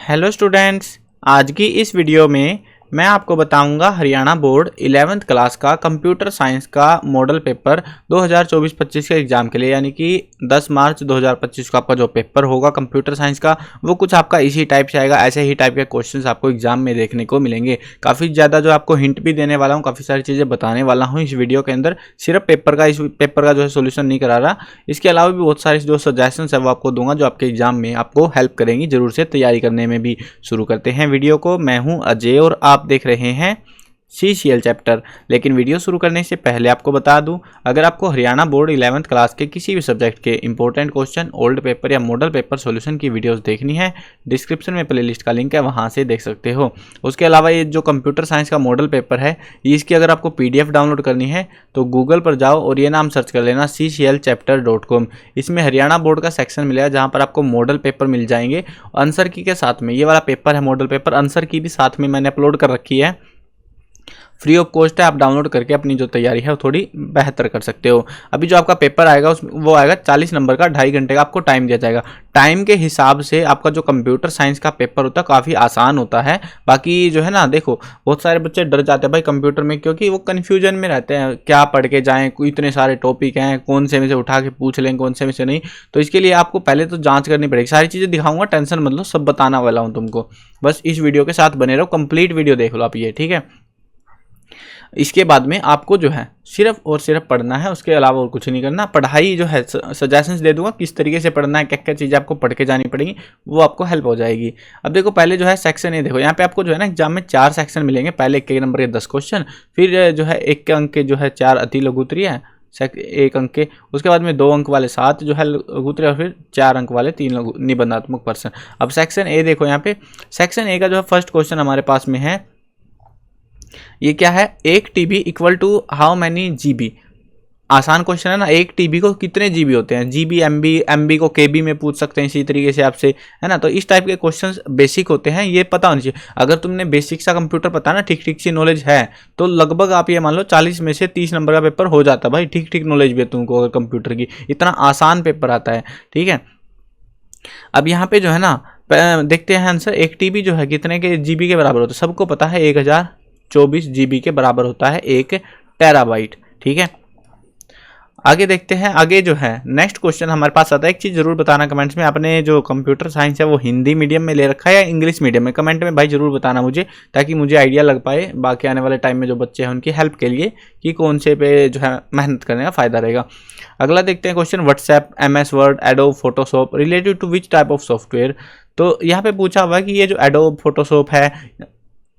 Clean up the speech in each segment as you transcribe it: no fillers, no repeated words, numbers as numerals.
Hello students, आज की इस वीडियो में मैं आपको बताऊंगा हरियाणा बोर्ड 11th क्लास का कंप्यूटर साइंस का मॉडल पेपर 2024-25 के एग्ज़ाम के लिए, यानी कि 10 मार्च 2025 का आपका जो पेपर होगा कंप्यूटर साइंस का वो कुछ आपका इसी टाइप से आएगा। ऐसे ही टाइप के क्वेश्चंस आपको एग्जाम में देखने को मिलेंगे। काफ़ी ज़्यादा जो आपको हिंट भी देने वाला हूँ, काफ़ी सारी चीज़ें बताने वाला हूँ इस वीडियो के अंदर। सिर्फ इस पेपर का जो है सोल्यूशन नहीं करा रहा, इसके अलावा भी बहुत सारी जो सजेशंस है वो आपको दूंगा जो आपके एग्जाम में आपको हेल्प करेंगी जरूर से तैयारी करने में भी। शुरू करते हैं वीडियो को। मैं हूँ अजय और आप देख रहे हैं CCL चैप्टर। लेकिन वीडियो शुरू करने से पहले आपको बता दूं, अगर आपको हरियाणा बोर्ड 11th क्लास के किसी भी सब्जेक्ट के इंपॉर्टेंट क्वेश्चन, ओल्ड पेपर या मॉडल पेपर सॉल्यूशन की वीडियोस देखनी है, डिस्क्रिप्शन में प्लेलिस्ट का लिंक है, वहां से देख सकते हो। उसके अलावा ये जो कंप्यूटर साइंस का मॉडल पेपर है, इसकी अगर आपको PDF डाउनलोड करनी है तो गूगल पर जाओ और ये नाम सर्च कर लेना cclchapter.com। इसमें हरियाणा बोर्ड का सेक्शन मिलेगा जहाँ पर आपको मॉडल पेपर मिल जाएंगे आंसर की के साथ में। ये वाला पेपर है मॉडल पेपर, आंसर की भी साथ में मैंने अपलोड कर रखी है, फ्री ऑफ कॉस्ट है। आप डाउनलोड करके अपनी जो तैयारी है वो थोड़ी बेहतर कर सकते हो। अभी जो आपका पेपर आएगा वो आएगा 40 नंबर का, 2.5 घंटे का आपको टाइम दिया जाएगा। टाइम के हिसाब से आपका जो कंप्यूटर साइंस का पेपर होता है काफ़ी आसान होता है। बाकी जो है ना, देखो बहुत सारे बच्चे डर जाते हैं भाई कंप्यूटर में, क्योंकि वो कन्फ्यूजन में रहते हैं, क्या पढ़ के जाएँ, इतने सारे टॉपिक हैं, कौन से में से उठा के पूछ लें, कौन से में से नहीं। तो इसके लिए आपको पहले तो जाँच करनी पड़ेगी। सारी चीज़ें दिखाऊंगा, टेंशन मत लो, सब बताना वाला हूँ तुमको। बस इस वीडियो के साथ बने रहो, कंप्लीट वीडियो देख लो आप ये, ठीक है। इसके बाद में आपको जो है सिर्फ और सिर्फ पढ़ना है, उसके अलावा और कुछ नहीं करना। पढ़ाई जो है सजेशंस दे दूंगा किस तरीके से पढ़ना है, क्या क्या चीज़ें आपको पढ़ के जानी पड़ेगी, वो आपको हेल्प हो जाएगी। अब देखो पहले जो है सेक्शन ए, देखो यहाँ पे आपको जो है ना एग्जाम में 4 सेक्शन मिलेंगे। पहले 1 नंबर के 10 क्वेश्चन, फिर जो है 1 अंक के जो है 4 अति लघु उत्तरीय है 1 अंक के, उसके बाद में 2 अंक वाले 7 जो है लघु उत्तरीय, और फिर 4 अंक वाले 3 निबंधात्मक प्रश्न। अब सेक्शन ए देखो, यहाँ पे सेक्शन ए का जो है फर्स्ट क्वेश्चन हमारे पास में है, ये क्या है, 1 TB equal to how many GB। आसान क्वेश्चन है ना, 1 TB को कितने GB होते हैं, GB MB को KB में पूछ सकते हैं इसी तरीके से आपसे, है ना। तो इस टाइप के क्वेश्चंस बेसिक होते हैं, ये पता होना चाहिए। अगर तुमने बेसिक सा कंप्यूटर पता ना, ठीक ठीक सी नॉलेज है, तो लगभग आप ये मान लो 40 में से 30 नंबर का पेपर हो जाता है भाई। ठीक ठीक नॉलेज भी है तुमको अगर कंप्यूटर की, इतना आसान पेपर आता है, ठीक है। अब यहाँ पे जो है ना देखते हैं आंसर। 1 TB जो है कितने के GB के बराबर होता है, सबको पता है 1024 GB के बराबर होता है 1 टेराबाइट, ठीक है। आगे देखते हैं, आगे जो है नेक्स्ट क्वेश्चन हमारे पास आता है। एक चीज़ जरूर बताना कमेंट्स में, आपने जो कंप्यूटर साइंस है वो हिंदी मीडियम में ले रखा है या इंग्लिश मीडियम में, कमेंट में भाई जरूर बताना मुझे, ताकि मुझे आइडिया लग पाए बाकी आने वाले टाइम में जो बच्चे हैं उनकी हेल्प के लिए कि कौन से पे जो है मेहनत करने का फ़ायदा रहेगा। अगला देखते हैं question, WhatsApp, MS word, Adobe Photoshop related to which type of software. तो यहाँ पे पूछा हुआ है कि ये जो एडोब फोटोशॉप है,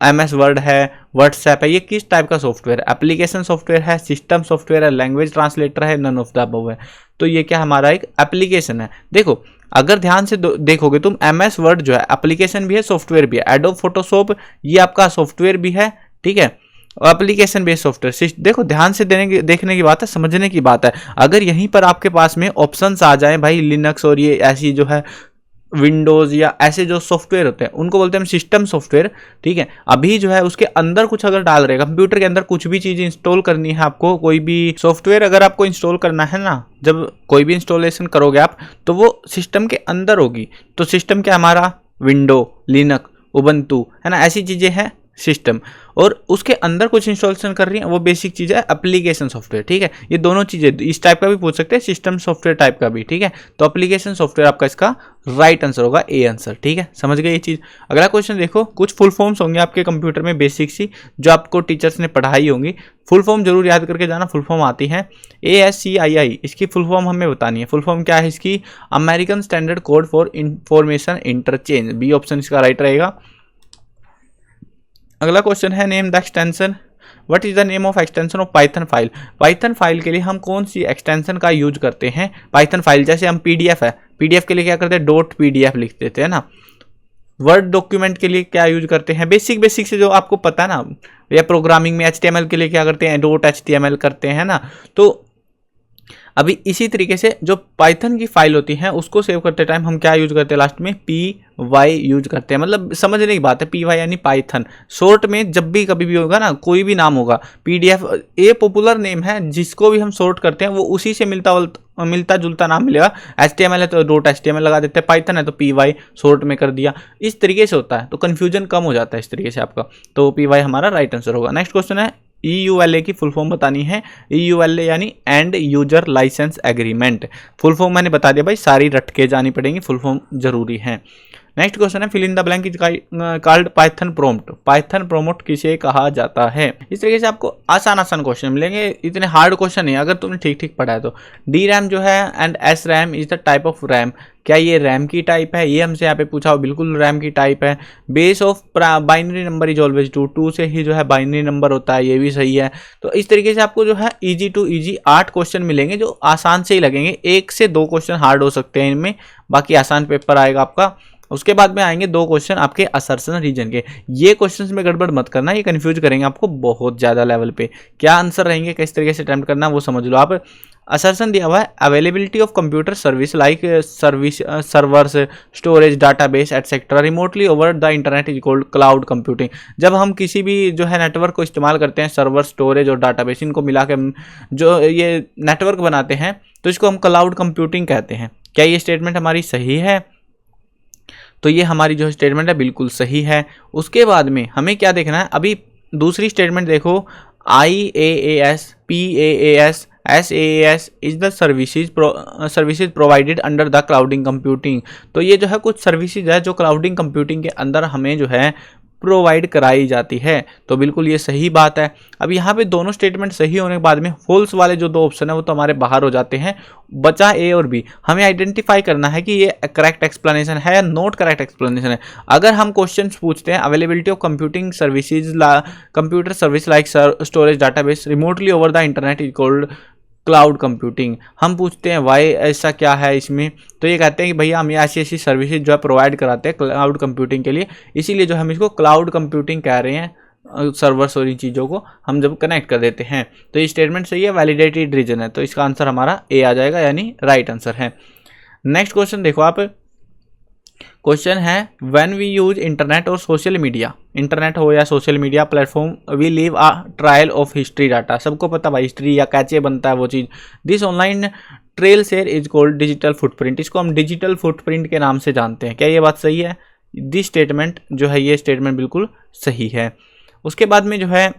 MS वर्ड है, व्हाट्सएप है, ये किस टाइप का सॉफ्टवेयर है, एप्लीकेशन सॉफ्टवेयर है, सिस्टम सॉफ्टवेयर है, लैंग्वेज ट्रांसलेटर है, नन ऑफ द अबव है। तो ये क्या हमारा एक एप्लीकेशन है। देखो अगर ध्यान से देखोगे तुम, MS वर्ड जो है एप्लीकेशन भी है, सॉफ्टवेयर भी है। एडोब फोटोशॉप ये आपका सॉफ्टवेयर भी है, ठीक है, और एप्लीकेशन बेस्ड सॉफ्टवेयर। देखो ध्यान से देखने की बात है, समझने की बात है। अगर यहीं पर आपके पास में ऑप्शंस आ जाए भाई, लिनक्स और ये ऐसी जो है विंडोज़ या ऐसे जो सॉफ्टवेयर होते हैं उनको बोलते हैं सिस्टम सॉफ्टवेयर, ठीक है। अभी जो है उसके अंदर कुछ अगर डाल रहे, कंप्यूटर के अंदर कुछ भी चीज़ इंस्टॉल करनी है आपको, कोई भी सॉफ्टवेयर अगर आपको इंस्टॉल करना है ना, जब कोई भी इंस्टॉलेशन करोगे आप तो वो सिस्टम के अंदर होगी। तो सिस्टम क्या हमारा, विंडो, लिनक्स, उबंटू, है ना, ऐसी चीज़ें हैं सिस्टम। और उसके अंदर कुछ इंस्टॉलेशन कर रही है, वो बेसिक चीज़ है एप्लीकेशन सॉफ्टवेयर, ठीक है। ये दोनों चीज़ें इस टाइप का भी पूछ सकते हैं, सिस्टम सॉफ्टवेयर टाइप का भी, ठीक है। तो एप्लीकेशन सॉफ्टवेयर आपका इसका राइट आंसर होगा, ए आंसर, ठीक है। समझ गए ये चीज़। अगला क्वेश्चन देखो, कुछ फुल फॉर्म्स होंगे आपके कंप्यूटर में बेसिक सी, जो आपको टीचर्स ने पढ़ाई होंगी। फुल फॉर्म जरूर याद करके जाना, फुल फॉर्म आती है ASCII, इसकी फुल फॉर्म हमें बतानी है। फुल फॉर्म क्या है इसकी, American standard code for information interchange, B option इसका राइट रहेगा। अगला क्वेश्चन है, name the extension, what is the name of extension of Python file. Python file के लिए हम कौन सी एक्सटेंशन का यूज करते हैं। पाइथन फाइल जैसे हम PDF है, PDF के लिए क्या करते हैं, .pdf लिख देते हैं ना। वर्ड डॉक्यूमेंट के लिए क्या यूज करते हैं, बेसिक से जो आपको पता है ना, या प्रोग्रामिंग में HTML के लिए क्या करते हैं, .html करते हैं ना। तो अभी इसी तरीके से जो पाइथन की फाइल होती है उसको सेव करते टाइम हम क्या यूज करते हैं, लास्ट में py यूज करते हैं। मतलब समझने की बात है, py यानी पाइथन। शॉर्ट में जब भी कभी भी होगा ना, कोई भी नाम होगा, pdf ये पॉपुलर नेम है, जिसको भी हम शॉर्ट करते हैं वो उसी से मिलता जुलता नाम मिलेगा। HTML है तो .html लगा देते हैं, पाइथन है तो py शॉर्ट में कर दिया। इस तरीके से होता है तो कन्फ्यूजन कम हो जाता है इस तरीके से आपका। तो py हमारा राइट आंसर होगा। नेक्स्ट क्वेश्चन है, EULA की फुल फॉर्म बतानी है। EULA यानी end user licence agreement. Full form मैंने बता दिया भाई, सारी रट के जानी पड़ेंगी, फुल फॉर्म जरूरी है। नेक्स्ट क्वेश्चन है, fill in the blank is called Python prompt. Python prompt किसे कहा जाता है? इस तरीके से आपको आसान आसान क्वेश्चन मिलेंगे, इतने हार्ड क्वेश्चन नहीं अगर तुमने ठीक ठीक पढ़ा है तो। डी रैम जो है and S RAM is the type of RAM. क्या ये रैम की टाइप है? ये हमसे यहाँ पे पूछा हो, बिल्कुल रैम की टाइप है। Base of binary number is always 2 से ही जो है बाइनरी नंबर होता है, ये भी सही है। तो इस तरीके से आपको जो है इजी टू इजी 8 क्वेश्चन मिलेंगे जो आसान से ही लगेंगे। 1 से 2 क्वेश्चन हार्ड हो सकते हैं इनमें, बाकी आसान पेपर आएगा आपका। उसके बाद में आएंगे 2 क्वेश्चन आपके असर्शन रीजन के। ये क्वेश्चंस में गड़बड़ मत करना, ये कंफ्यूज करेंगे आपको बहुत ज़्यादा लेवल पे। क्या आंसर रहेंगे, किस तरीके से अटेम्प्ट करना वो समझ लो आप। असर्शन दिया हुआ है, availability of computer service like service servers storage database etcetera remotely over the internet is called cloud computing. जब हम किसी भी जो है नेटवर्क को इस्तेमाल करते हैं, सर्वर स्टोरेज और डाटाबेस इनको मिला के जो ये नेटवर्क बनाते हैं, तो इसको हम क्लाउड कंप्यूटिंग कहते हैं। क्या ये स्टेटमेंट हमारी सही है? तो ये हमारी जो स्टेटमेंट है बिल्कुल सही है। उसके बाद में हमें क्या देखना है, अभी दूसरी स्टेटमेंट देखो, IaaS PaaS SaaS is the services provided under the clouding computing. तो ये जो है कुछ सर्विसेज है जो क्लाउडिंग कंप्यूटिंग के अंदर हमें जो है प्रोवाइड कराई जाती है। तो बिल्कुल ये सही बात है। अब यहाँ पे दोनों स्टेटमेंट सही होने के बाद में फॉल्स वाले जो 2 ऑप्शन है वो तो हमारे बाहर हो जाते हैं, बचा ए और बी। हमें आइडेंटिफाई करना है कि ये करेक्ट एक्सप्लेनेशन है या नॉट करेक्ट एक्सप्लेनेशन है। अगर हम क्वेश्चन पूछते हैं availability of computing services computer service like storage database remotely over the internet is called cloud computing, हम पूछते हैं वाई ऐसा क्या है इसमें, तो ये कहते हैं कि भैया हम ऐसी ऐसी सर्विसेज जो है प्रोवाइड कराते हैं क्लाउड कंप्यूटिंग के लिए, इसीलिए जो हम इसको क्लाउड कंप्यूटिंग कह रहे हैं। सर्वर्स और इन चीज़ों को हम जब कनेक्ट कर देते हैं तो ये स्टेटमेंट सही है, वैलिडेटेड रीजन है, तो इसका आंसर हमारा ए आ जाएगा, यानी राइट आंसर है। नेक्स्ट क्वेश्चन देखो आप, क्वेश्चन है व्हेन वी यूज इंटरनेट और सोशल मीडिया, इंटरनेट हो या social media platform, we leave a trial of history data. सबको पता भाई हिस्ट्री या कैचे बनता है वो चीज़। This online trail share is called digital footprint, इसको हम डिजिटल फुटप्रिंट के नाम से जानते हैं। क्या ये बात सही है? दिस स्टेटमेंट जो है ये स्टेटमेंट बिल्कुल सही है। उसके बाद में जो है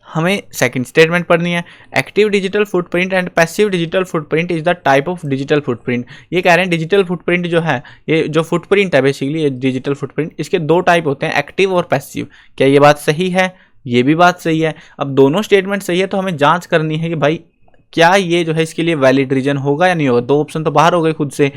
हमें सेकंड स्टेटमेंट पढ़नी है, active digital footprint and passive digital footprint is the type of digital footprint. ये कह रहे हैं डिजिटल फुटप्रिंट जो है, ये जो फुटप्रिंट है बेसिकली ये डिजिटल फुटप्रिंट, इसके 2 टाइप होते हैं, एक्टिव और पैसिव। क्या ये बात सही है? ये भी बात सही है। अब दोनों स्टेटमेंट सही है तो हमें जांच करनी है कि भाई क्या ये जो है इसके लिए वैलिड रीजन होगा या नहीं होगा। 2 ऑप्शन तो बाहर हो गए, खुद से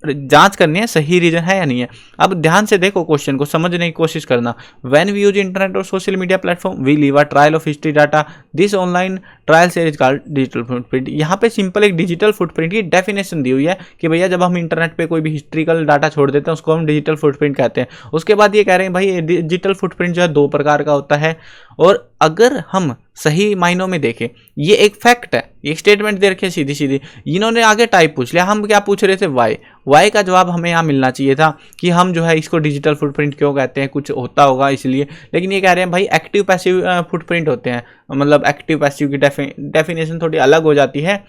जांच करनी है सही रीजन है या नहीं है। अब ध्यान से देखो क्वेश्चन को, समझने की कोशिश करना। व्हेन वी यूज इंटरनेट और social media platform we leave a trial of history data, this online trial share is called digital footprint. यहाँ पे सिंपल एक डिजिटल फुटप्रिंट की डेफिनेशन दी हुई है कि भैया जब हम इंटरनेट पे कोई भी हिस्ट्रिकल डाटा छोड़ देते हैं उसको हम डिजिटल फुटप्रिंट कहते हैं। उसके बाद ये कह रहे हैं भाई डिजिटल फुटप्रिंट जो है 2 प्रकार का होता है, और अगर हम सही मायनों में देखें ये एक फैक्ट है, एक स्टेटमेंट दे रखे सीधी सीधी। इन्होंने आगे टाइप पूछ लिया, हम क्या पूछ रहे थे वाई का जवाब हमें यहाँ मिलना चाहिए था कि हम जो है इसको डिजिटल फुटप्रिंट क्यों कहते हैं, कुछ होता होगा इसलिए। लेकिन ये कह रहे हैं भाई एक्टिव पैसिव फुटप्रिंट होते हैं, मतलब एक्टिव पैसिव की डेफिनेशन थोड़ी अलग हो जाती है।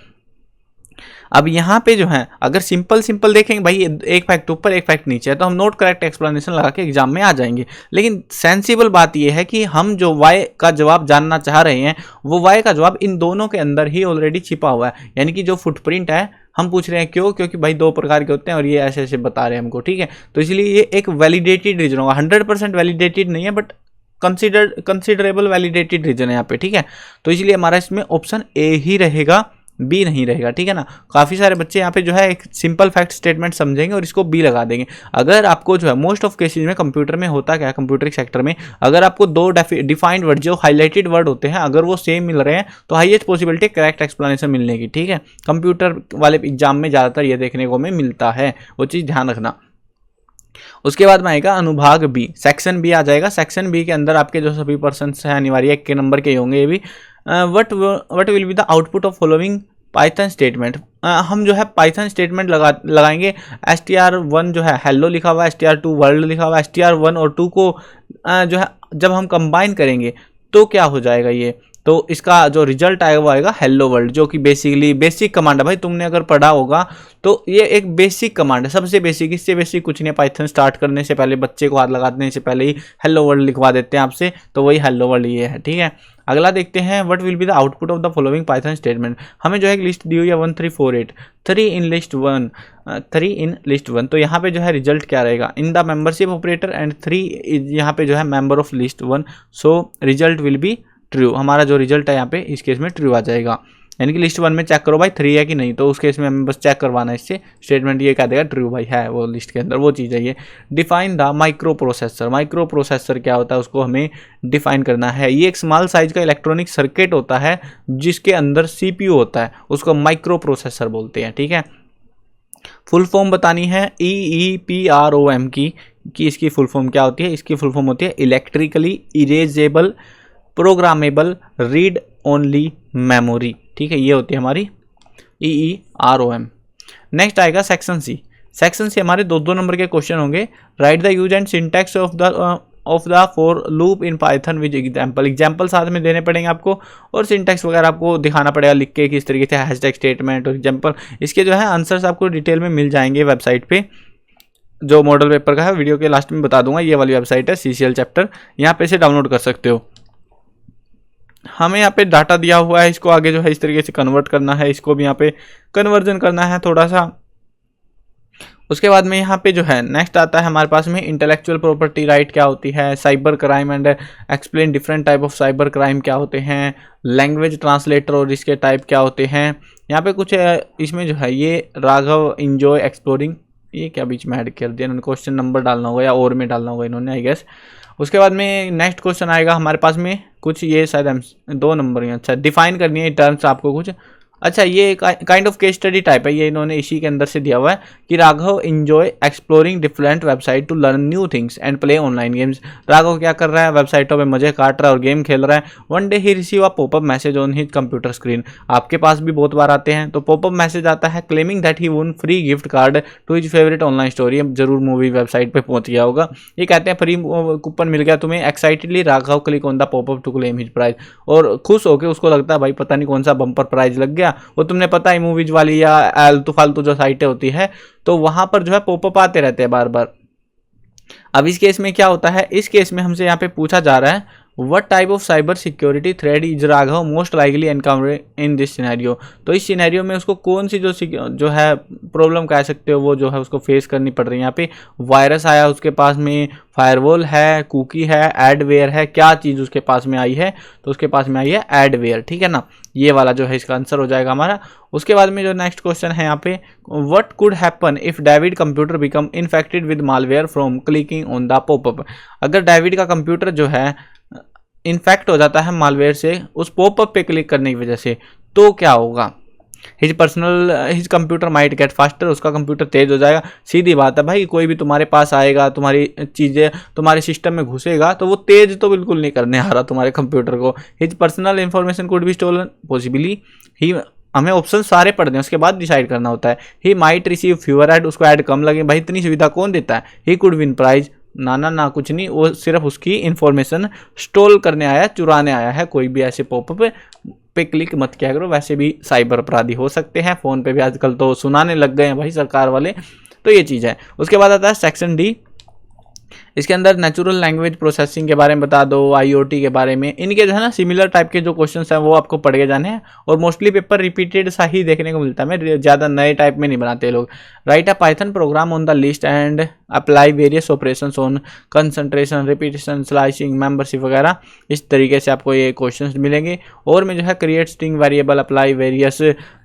अब यहाँ पे जो है अगर सिंपल देखेंगे भाई एक फैक्ट ऊपर एक फैक्ट नीचे है तो हम नोट करेक्ट एक्सप्लेनेशन लगा के एग्जाम में आ जाएंगे। लेकिन सेंसिबल बात यह है कि हम जो वाई का जवाब जानना चाह रहे हैं वो वाई का जवाब इन दोनों के अंदर ही ऑलरेडी छिपा हुआ है। यानी कि जो फुटप्रिंट है हम पूछ रहे हैं क्यों, क्योंकि भाई 2 प्रकार के होते हैं और ये ऐसे ऐसे बता रहे हैं हमको, ठीक है। तो इसलिए ये एक वैलिडेटेड रीजन होगा, 100% वैलिडेटेड नहीं है बट कंसिडरेबल वैलिडेटेड रीजन है यहाँ पे, ठीक है। तो इसलिए हमारा इसमें ऑप्शन ए ही रहेगा, बी नहीं रहेगा, ठीक है ना। काफ़ी सारे बच्चे यहाँ पे जो है एक सिंपल फैक्ट स्टेटमेंट समझेंगे और इसको बी लगा देंगे। अगर आपको जो है मोस्ट ऑफ केसेज में कंप्यूटर में होता क्या है, कंप्यूटर सेक्टर में अगर आपको 2 डिफाइंड वर्ड जो हाईलाइटेड वर्ड होते हैं अगर वो सेम मिल रहे हैं तो हाईएस्ट पॉसिबिलिटी करेक्ट एक्सप्लेनेशन मिलने की, ठीक है। कंप्यूटर वाले एग्जाम में ज़्यादातर ये देखने को हमें मिलता है, वो चीज़ ध्यान रखना। उसके बाद में आएगा अनुभाग बी, सेक्शन बी आ जाएगा। सेक्शन बी के अंदर आपके जो सभी पर्सन्स हैं अनिवार्य 1 के नंबर के होंगे ये भी। What will be the output of following Python statement, हम जो है पाइथन स्टेटमेंट लगाएंगे। str1 जो है हेलो लिखा हुआ है, str2 वर्ल्ड लिखा हुआ है, str1 और 2 को जो है जब हम कंबाइन करेंगे तो क्या हो जाएगा ये, तो इसका जो रिजल्ट आएगा वो आएगा हेलो वर्ल्ड, जो कि बेसिकली बेसिक कमांड है भाई। तुमने अगर पढ़ा होगा तो ये एक बेसिक कमांड है, सबसे बेसिक, इससे बेसिक कुछ नहीं। पाइथन स्टार्ट करने से पहले, बच्चे को हाथ लगाने से पहले ही हेलो वर्ल्ड लिखवा देते हैं आपसे, तो वही हेलो वर्ल्ड ये है, ठीक है। अगला देखते हैं, what will be the output of the following Python statement. हमें जो है एक लिस्ट दी हुई है 1 3 4 8, 3 इन लिस्ट 1, तो यहाँ पे जो है रिजल्ट क्या रहेगा, in the membership operator and 3 यहाँ पे जो है member of list 1, so result will be true. हमारा जो रिजल्ट है यहाँ पे इस केस में ट्रू आ जाएगा, यानी कि लिस्ट 1 में चेक करो भाई 3 है कि नहीं, तो उस केस में हमें बस चेक करवाना है इससे, स्टेटमेंट ये कह देगा ट्रू भाई है वो लिस्ट के अंदर, वो चीज़ है ये। Define the micro processor, micro processor क्या होता है उसको हमें डिफाइन करना है। ये एक स्मॉल साइज का इलेक्ट्रॉनिक सर्किट होता है जिसके अंदर CPU होता है, उसको माइक्रो प्रोसेसर बोलते हैं, ठीक है। फुल फॉर्म बतानी है EEPROM की, कि इसकी फुल फॉर्म क्या होती है। इसकी फुल फॉर्म होती है electrically erasable programmable read only memory, ठीक है, ये होती है हमारी EEPROM। नेक्स्ट आएगा सेक्शन सी। सेक्शन सी हमारे 2-2 नंबर के क्वेश्चन होंगे। Right the use and syntax of the for loop in Python with example, example साथ में देने पड़ेंगे आपको, और सिंटैक्स वगैरह आपको दिखाना पड़ेगा लिख के किस तरीके से हैशटैग स्टेटमेंट और एग्जाम्पल। इसके जो है आंसर्स आपको डिटेल में मिल जाएंगे वेबसाइट पे, जो मॉडल पेपर का है, वीडियो के लास्ट में बता दूंगा। ये वाली वेबसाइट है CCL चैप्टर, यहाँ पे से डाउनलोड कर सकते हो। हमें यहाँ पे डाटा दिया हुआ है, इसको आगे जो है इस तरीके से कन्वर्ट करना है, इसको भी यहाँ पे कन्वर्जन करना है थोड़ा सा। उसके बाद में यहाँ पे जो है नेक्स्ट आता है हमारे पास में इंटेलेक्चुअल प्रॉपर्टी राइट क्या होती है, cyber crime and explain different type of cyber crime क्या होते हैं, लैंग्वेज ट्रांसलेटर और इसके टाइप क्या होते हैं। यहाँ पे कुछ इसमें जो है ये राघव इंजॉय एक्सप्लोरिंग, ये क्या बीच में ऐड कर दिया इन्होंने, क्वेश्चन नंबर डालना होगा या और में डालना होगा इन्होंने आई गेस। उसके बाद में नेक्स्ट क्वेश्चन आएगा हमारे पास में कुछ, ये शायद 2 नंबर, अच्छा डिफाइन करनी है टर्म्स आपको कुछ। अच्छा ये kind of case study type है, ये इन्होंने इसी के अंदर से दिया हुआ है कि Raghav enjoy exploring different website to learn new things and play online games. Raghav क्या कर रहा है, वेबसाइटों पे मजे काट रहा है और गेम खेल रहा है। One day he receive a popup message on his computer screen, आपके पास भी बहुत बार आते हैं, तो पॉपअप मैसेज आता है claiming that he won free gift card to his favourite online story. अब जरूर मूवी वेबसाइट पे पहुंच गया होगा। ये कहते हैं फ्री कूपन मिल गया तुम्हें, excitedly Raghav click on the pop up to claim his prize, और खुश होकर उसको लगता है भाई पता नहीं कौन सा बम्पर प्राइज लग गया, वो तुमने पता है मूवीज वाली या आलतू फालतू जो साइटें होती है, तो वहां पर जो है पॉपअप आते रहते हैं बार बार। अब इस केस में क्या होता है, इस केस में हमसे यहाँ पे पूछा जा रहा है what type of cyber security threat is Raghav most likely encounter in this scenario. तो इस सिनेरियो में उसको कौन सी जो है प्रॉब्लम कह सकते हो वो जो है उसको फेस करनी पड़ रही है। यहाँ पे वायरस आया उसके पास में, फायरवॉल है, कुकी है, एडवेयर है, क्या चीज़ उसके पास में आई है, तो उसके पास में आई है एडवेयर, ठीक है ना। ये वाला जो है इसका आंसर हो जाएगा हमारा। उसके बाद में जो नेक्स्ट क्वेश्चन है यहाँ पे, what could happen if David computer become infected with malware from clicking on the popup. अगर डेविड का कंप्यूटर जो है इन्फेक्ट हो जाता है मालवेयर से उस पॉपअप पे क्लिक करने की वजह से, तो क्या होगा। His computer might get faster, उसका कंप्यूटर तेज हो जाएगा। सीधी बात है भाई, कोई भी तुम्हारे पास आएगा, तुम्हारी चीज़ें तुम्हारे सिस्टम में घुसेगा, तो वो तेज तो बिल्कुल नहीं करने आ रहा तुम्हारे कंप्यूटर को। His personal information could be stolen, possibly ही, हमें ऑप्शन सारे पढ़ने उसके बाद डिसाइड करना होता है। He might receive fewer add, उसको ऐड कम लगे, भाई इतनी सुविधा कौन देता है। ही कुड विन प्राइज, ना कुछ नहीं, वो सिर्फ उसकी इंफॉर्मेशन स्टोल करने आया, चुराने आया है। कोई भी ऐसे पॉपअप पे क्लिक मत किया करो, वैसे भी साइबर अपराधी हो सकते हैं। फ़ोन पे भी आजकल तो सुनाने लग गए हैं भाई सरकार वाले, तो ये चीज़ है। उसके बाद आता है सेक्शन डी, इसके अंदर नेचुरल लैंग्वेज प्रोसेसिंग के बारे में बता दो, IoT के बारे में। इनके जो है ना सिमिलर टाइप के जो क्वेश्चंस हैं वो आपको पढ़ के जाने हैं, और मोस्टली पेपर रिपीटेड सा ही देखने को मिलता है, ज़्यादा नए टाइप में नहीं बनाते लोग। Right a Python programme on the list and apply various operations on concentration, repetition, slicing, membership वगैरह, इस तरीके से आपको ये क्वेश्चंस मिलेंगे। और में जो है create string variable, apply various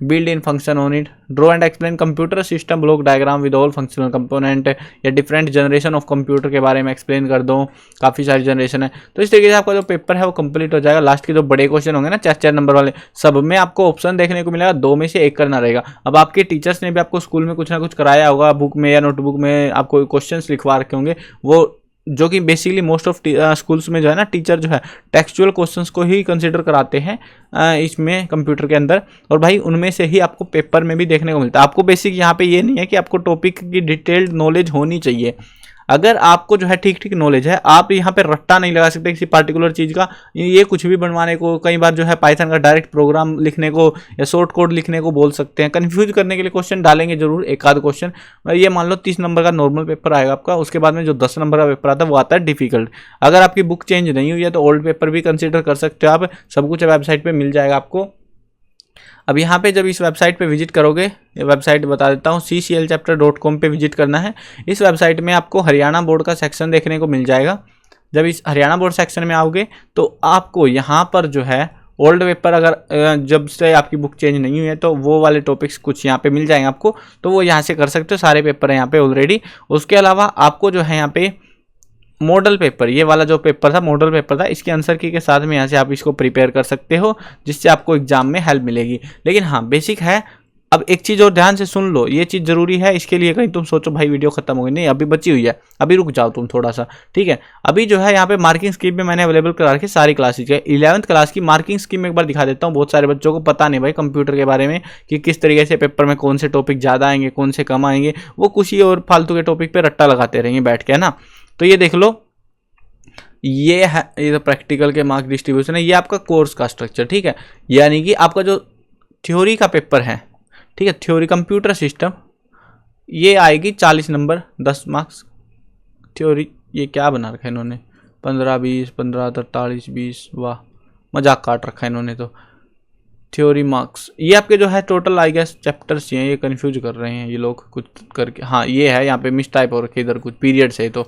build in function on it, draw and explain computer system block diagram with all functional component, या डिफरेंट जनरेशन ऑफ कंप्यूटर के बारे में एक्सप्लेन कर दो, काफ़ी सारी जनरेशन है। तो इस तरीके से आपका जो पेपर है वो कंप्लीट हो जाएगा। लास्ट के जो बड़े क्वेश्चन होंगे ना 4-4 नंबर वाले, सब में आपको ऑप्शन देखने को मिलेगा, 2 में से 1 करना रहेगा। अब आपके टीचर्स ने भी आपको स्कूल में कुछ ना कुछ कराया होगा, बुक में या नोटबुक में आपको क्वेश्चंस लिखवा रखे होंगे, वो जो कि बेसिकली मोस्ट ऑफ स्कूल्स में जो है ना टीचर जो है टेक्सचुअल क्वेश्चंस को ही कंसिडर कराते हैं इसमें कंप्यूटर के अंदर, और भाई उनमें से ही आपको पेपर में भी देखने को मिलता है। आपको बेसिक यहाँ पे ये नहीं है कि आपको टॉपिक की डिटेल्ड नॉलेज होनी चाहिए। अगर आपको जो है ठीक ठीक नॉलेज है, आप यहाँ पे रट्टा नहीं लगा सकते किसी पार्टिकुलर चीज़ का, ये कुछ भी बनवाने को, कई बार जो है पाइथन का डायरेक्ट प्रोग्राम लिखने को या शॉर्ट कोड लिखने को बोल सकते हैं। कंफ्यूज करने के लिए क्वेश्चन डालेंगे जरूर, एक आध क्वेश्चन। ये मान लो 30 नंबर का नॉर्मल पेपर आएगा आपका, उसके बाद में जो 10 नंबर का पेपर आता है वो आता है डिफिकल्ट। अगर आपकी बुक चेंज नहीं हुई है तो ओल्ड पेपर भी कंसिडर कर सकते हो आप, सब कुछ वेबसाइट पर मिल जाएगा आपको। अब यहाँ पे जब इस वेबसाइट पे विजिट करोगे, ये वेबसाइट बता देता हूँ, cclchapter.com पे विजिट करना है। इस वेबसाइट में आपको हरियाणा बोर्ड का सेक्शन देखने को मिल जाएगा। जब इस हरियाणा बोर्ड सेक्शन में आओगे तो आपको यहाँ पर जो है ओल्ड पेपर, अगर जब से आपकी बुक चेंज नहीं हुई है तो वो वाले टॉपिक्स कुछ यहाँ पे मिल जाएंगे आपको, तो वो यहाँ से कर सकते हो। सारे पेपर हैं यहाँ पे ऑलरेडी। उसके अलावा आपको जो है यहाँ पे मॉडल पेपर, ये वाला जो पेपर था मॉडल पेपर था, इसके आंसर की के साथ में यहाँ से आप इसको प्रिपेयर कर सकते हो, जिससे आपको एग्जाम में हेल्प मिलेगी। लेकिन हाँ बेसिक है। अब एक चीज़ और ध्यान से सुन लो, ये चीज़ जरूरी है। इसके लिए कहीं तुम सोचो भाई वीडियो खत्म हो गई, नहीं, अभी बची हुई है, अभी रुक जाओ तुम थोड़ा सा, ठीक है। अभी जो है यहाँ पे मार्किंग स्कीम में मैंने अवेलेबल करा रखी सारी क्लासेज है। 11th क्लास की मार्किंग स्कीम एक बार दिखा देता हूँ। बहुत सारे बच्चों को पता नहीं भाई कंप्यूटर के बारे में कि किस तरीके से पेपर में कौन से टॉपिक ज़्यादा आएंगे, कौन से कम आएंगे। वो कुछ ही और फालतू के टॉपिक पर रट्टा लगाते रहेंगे बैठ के, है ना। तो ये देख लो, ये है, ये तो प्रैक्टिकल के मार्क डिस्ट्रीब्यूशन है। ये आपका कोर्स का स्ट्रक्चर, ठीक है। यानी कि आपका जो थ्योरी का पेपर है, ठीक है, थ्योरी कंप्यूटर सिस्टम, ये आएगी 40 नंबर, 10 मार्क्स थ्योरी। ये क्या बना रखा है इन्होंने, 15 20 15 43 20, वाह मजाक काट रखा है इन्होंने तो। थ्योरी मार्क्स ये आपके जो है टोटल आई गेस चैप्टर्स ही हैं, ये कंफ्यूज कर रहे हैं ये लोग कुछ करके। हाँ ये है, यहाँ पे मिस टाइप हो रखे इधर कुछ पीरियड से। तो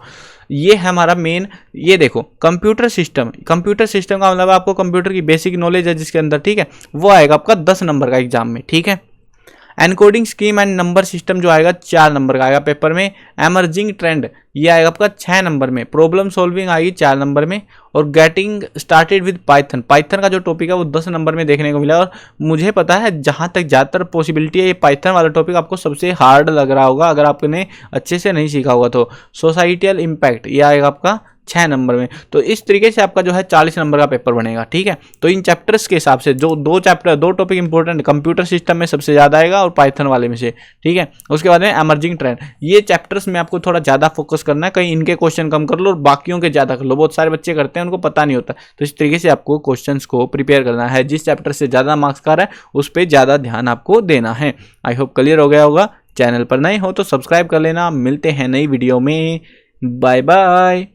ये है हमारा मेन। ये देखो कंप्यूटर सिस्टम, कंप्यूटर सिस्टम का मतलब आपको कंप्यूटर की बेसिक नॉलेज है जिसके अंदर, ठीक है, वो आएगा आपका 10 नंबर का एग्जाम में, ठीक है। Encoding scheme and number system जो आएगा 4 नंबर का आएगा पेपर में। एमर्जिंग ट्रेंड ये आएगा आपका 6 नंबर में। प्रॉब्लम सॉल्विंग आएगी 4 नंबर में। और getting started with Python, Python का जो टॉपिक है वो 10 नंबर में देखने को मिला। और मुझे पता है जहाँ तक ज़्यादातर पॉसिबिलिटी है ये पाइथन वाला टॉपिक आपको सबसे हार्ड लग रहा होगा अगर आपने अच्छे से नहीं सीखा होगा तो। सोसाइटियल इम्पैक्ट ये आएगा आपका 6 नंबर में। तो इस तरीके से आपका जो है 40 नंबर का पेपर बनेगा, ठीक है। तो इन चैप्टर्स के हिसाब से जो दो टॉपिक इंपॉर्टेंट कंप्यूटर सिस्टम में सबसे ज़्यादा आएगा और पाइथन वाले में से, ठीक है। उसके बाद में एमर्जिंग ट्रेंड, ये चैप्टर्स में आपको थोड़ा ज़्यादा फोकस करना है, कहीं इनके क्वेश्चन कम कर लो और बाकियों के ज़्यादा कर लो। बहुत सारे बच्चे करते हैं, उनको पता नहीं होता। तो इस तरीके से आपको क्वेश्चन को प्रिपेयर करना है, जिस चैप्टर से ज़्यादा मार्क्स का रहा है उस पर ज़्यादा ध्यान आपको देना है। आई होप क्लियर हो गया होगा। चैनल पर नए हो तो सब्सक्राइब कर लेना। मिलते हैं नई वीडियो में, बाय बाय।